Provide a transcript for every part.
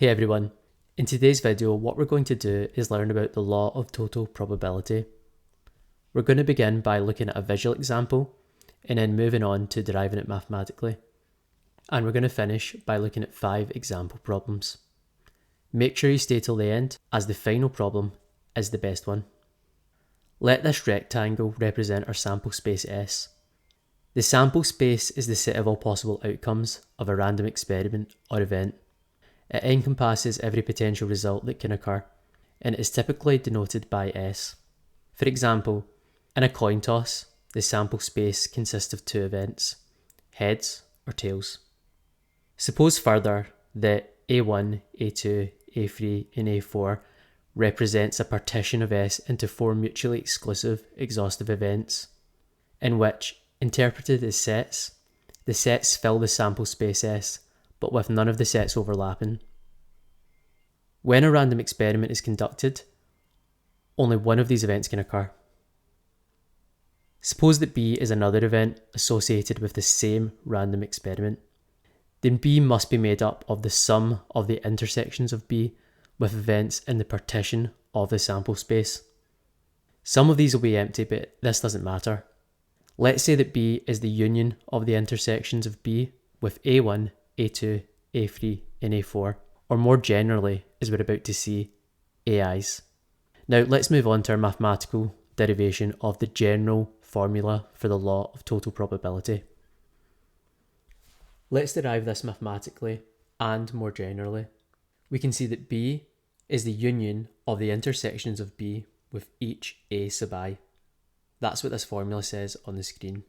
Hey everyone, in today's video what we're going to do is learn about the law of total probability. We're going to begin by looking at a visual example and then moving on to deriving it mathematically. And we're going to finish by looking at 5 example problems. Make sure you stay till the end as the final problem is the best one. Let this rectangle represent our sample space S. The sample space is the set of all possible outcomes of a random experiment or event. It encompasses every potential result that can occur, and it is typically denoted by S. For example, in a coin toss, the sample space consists of 2 events, heads or tails. Suppose further that A1, A2, A3 and A4 represents a partition of S into 4 mutually exclusive exhaustive events, in which, interpreted as sets, the sets fill the sample space S, but with none of the sets overlapping. When a random experiment is conducted, only one of these events can occur. Suppose that B is another event associated with the same random experiment. Then B must be made up of the sum of the intersections of B with events in the partition of the sample space. Some of these will be empty, but this doesn't matter. Let's say that B is the union of the intersections of B with A1, A2, A3 and A4, or more generally, as we're about to see, AIs. Now let's move on to our mathematical derivation of the general formula for the law of total probability. Let's derive this mathematically and more generally. We can see that B is the union of the intersections of B with each A sub I. That's what this formula says on the screen.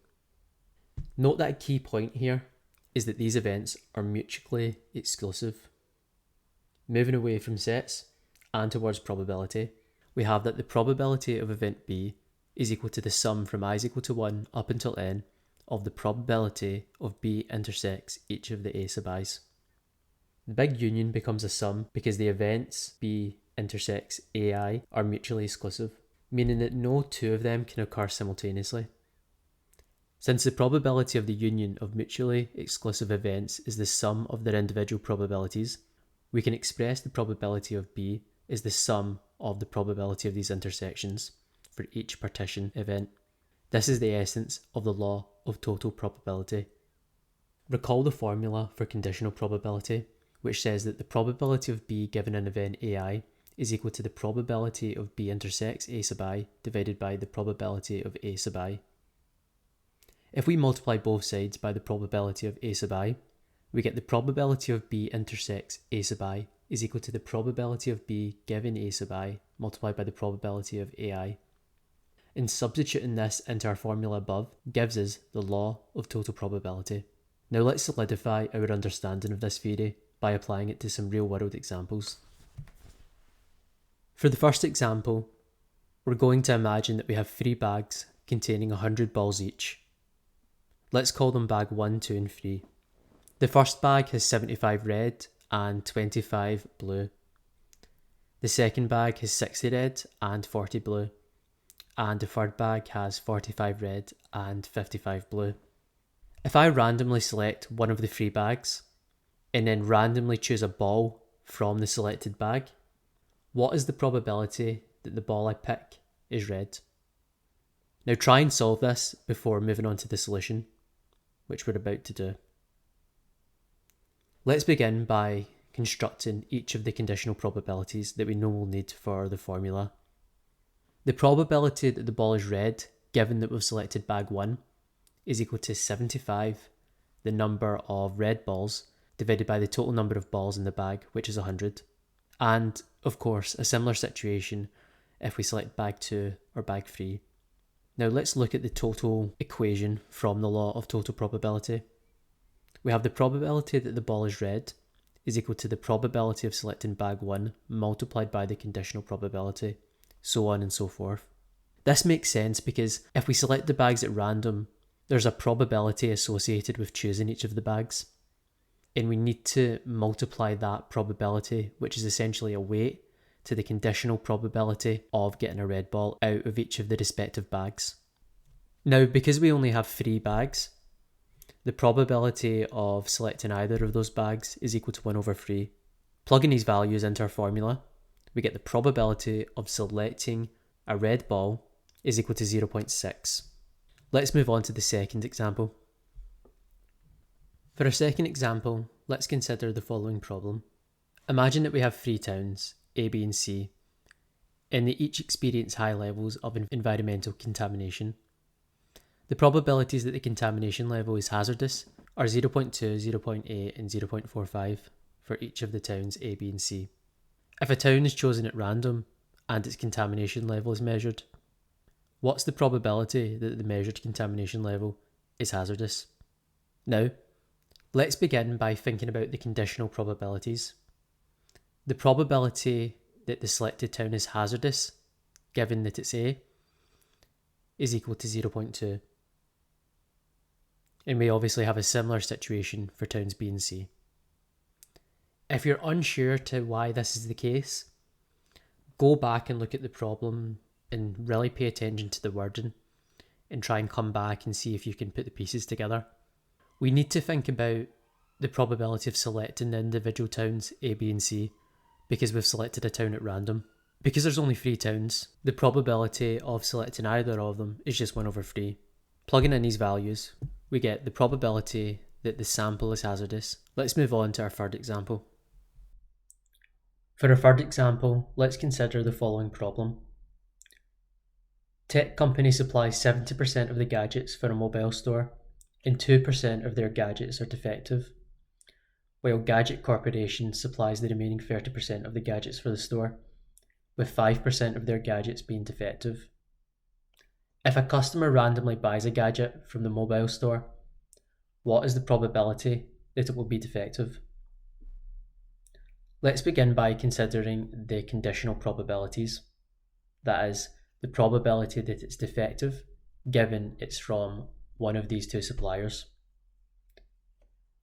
Note that a key point here is that these events are mutually exclusive. Moving away from sets and towards probability, we have that the probability of event B is equal to the sum from I is equal to 1 up until n of the probability of B intersects each of the A sub i's. The big union becomes a sum because the events B intersects AI are mutually exclusive, meaning that no 2 of them can occur simultaneously. Since the probability of the union of mutually exclusive events is the sum of their individual probabilities, we can express the probability of B as the sum of the probability of these intersections for each partition event. This is the essence of the law of total probability. Recall the formula for conditional probability, which says that the probability of B given an event AI is equal to the probability of B intersects A sub I divided by the probability of A sub I. If we multiply both sides by the probability of A sub I, we get the probability of B intersects A sub I is equal to the probability of B given A sub I multiplied by the probability of AI. And substituting this into our formula above gives us the law of total probability. Now let's solidify our understanding of this theory by applying it to some real-world examples. For the first example, we're going to imagine that we have 3 bags containing 100 balls each. Let's call them bag 1, 2 and 3. The first bag has 75 red and 25 blue. The second bag has 60 red and 40 blue. And the third bag has 45 red and 55 blue. If I randomly select one of the 3 bags, and then randomly choose a ball from the selected bag, what is the probability that the ball I pick is red? Now try and solve this before moving on to the solution, which we're about to do. Let's begin by constructing each of the conditional probabilities that we know we'll need for the formula. The probability that the ball is red, given that we've selected bag 1, is equal to 75, the number of red balls, divided by the total number of balls in the bag, which is 100. And, of course, a similar situation if we select bag 2 or bag 3. Now let's look at the total equation from the law of total probability. We have the probability that the ball is red is equal to the probability of selecting bag 1 multiplied by the conditional probability, so on and so forth. This makes sense because if we select the bags at random, there's a probability associated with choosing each of the bags. And we need to multiply that probability, which is essentially a weight, to the conditional probability of getting a red ball out of each of the respective bags. Now, because we only have 3 bags, the probability of selecting either of those bags is equal to 1 over 3, Plugging these values into our formula, we get the probability of selecting a red ball is equal to 0.6. Let's move on to the second example. For our second example, let's consider the following problem. Imagine that we have 3 towns, A, B and C, and they each experience high levels of environmental contamination. The probabilities that the contamination level is hazardous are 0.2, 0.8 and 0.45 for each of the towns A, B and C. If a town is chosen at random and its contamination level is measured, what's the probability that the measured contamination level is hazardous? Now, let's begin by thinking about the conditional probabilities. The probability that the selected town is hazardous, given that it's A, is equal to 0.2. And we obviously have a similar situation for towns B and C. If you're unsure to why this is the case, go back and look at the problem and really pay attention to the wording and try and come back and see if you can put the pieces together. We need to think about the probability of selecting the individual towns A, B and C because we've selected a town at random. Because there's only 3 towns, the probability of selecting either of them is just 1 over 3. Plugging in these values, we get the probability that the sample is hazardous. Let's move on to our third example. For our third example, let's consider the following problem. Tech company supplies 70% of the gadgets for a mobile store and 2% of their gadgets are defective, while Gadget Corporation supplies the remaining 30% of the gadgets for the store, with 5% of their gadgets being defective. If a customer randomly buys a gadget from the mobile store, what is the probability that it will be defective? Let's begin by considering the conditional probabilities. That is, the probability that it's defective given it's from one of these 2 suppliers.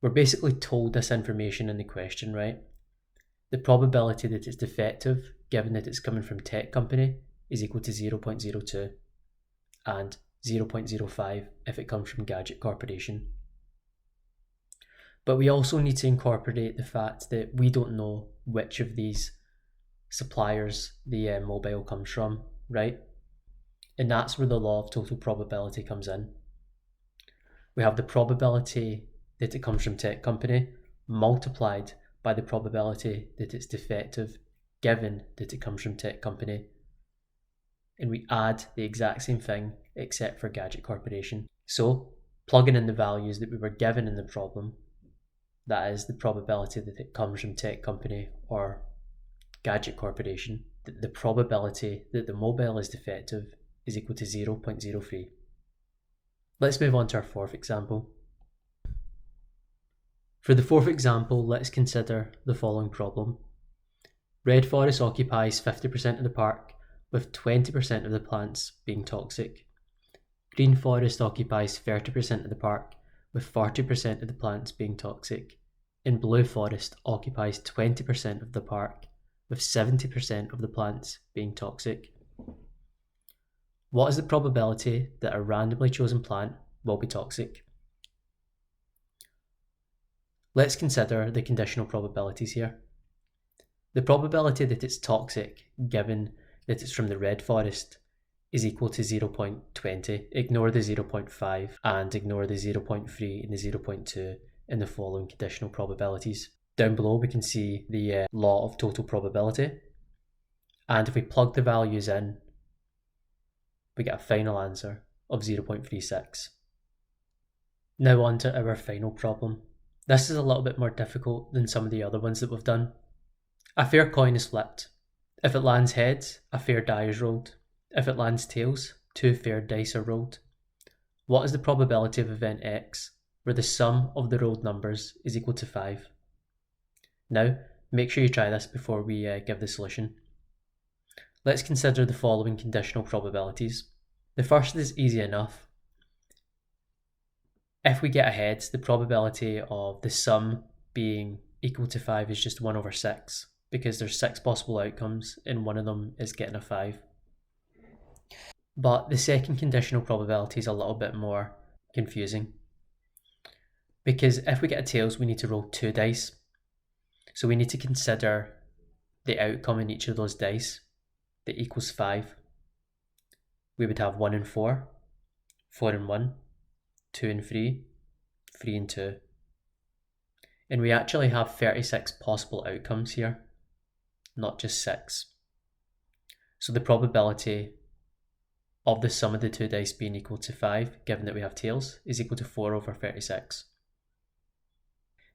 We're basically told this information in the question, right? The probability that it's defective given that it's coming from tech company is equal to 0.02 and 0.05 if it comes from Gadget Corporation. But we also need to incorporate the fact that we don't know which of these suppliers the mobile comes from, right? And that's where the law of total probability comes in. We have the probability that it comes from tech company multiplied by the probability that it's defective given that it comes from tech company. And we add the exact same thing except for Gadget Corporation. So, plugging in the values that we were given in the problem, that is the probability that it comes from tech company or Gadget Corporation, the probability that the mobile is defective is equal to 0.03. Let's move on to our fourth example. For the fourth example, let's consider the following problem. Red Forest occupies 50% of the park, with 20% of the plants being toxic. Green Forest occupies 30% of the park, with 40% of the plants being toxic. And Blue Forest occupies 20% of the park, with 70% of the plants being toxic. What is the probability that a randomly chosen plant will be toxic? Let's consider the conditional probabilities here. The probability that it's toxic, given that it's from the red forest, is equal to 0.20. Ignore the 0.5 and ignore the 0.3 and the 0.2 in the following conditional probabilities. Down below we can see the law of total probability, and if we plug the values in, we get a final answer of 0.36. Now on to our final problem. This is a little bit more difficult than some of the other ones that we've done. A fair coin is flipped. If it lands heads, a fair die is rolled. If it lands tails, 2 fair dice are rolled. What is the probability of event X where the sum of the rolled numbers is equal to 5? Now, make sure you try this before we give the solution. Let's consider the following conditional probabilities. The first is easy enough. If we get a heads, the probability of the sum being equal to 5 is just 1 over 6, because there's 6 possible outcomes and one of them is getting a 5. But the second conditional probability is a little bit more confusing, because if we get a tails, we need to roll 2 dice. So we need to consider the outcome in each of those dice that equals 5. We would have 1 and 4, 4 and 1, 2 and 3, 3 and 2. And we actually have 36 possible outcomes here, not just 6. So the probability of the sum of the two dice being equal to 5, given that we have tails, is equal to 4 over 36.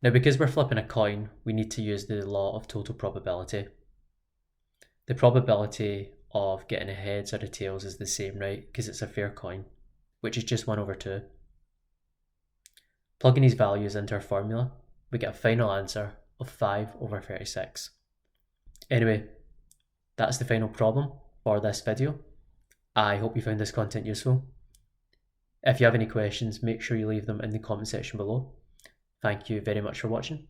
Now, because we're flipping a coin, we need to use the law of total probability. The probability of getting a heads or a tails is the same, right? Because it's a fair coin, which is just 1 over 2. Plugging these values into our formula, we get a final answer of 5 over 36. Anyway, that's the final problem for this video. I hope you found this content useful. If you have any questions, make sure you leave them in the comment section below. Thank you very much for watching.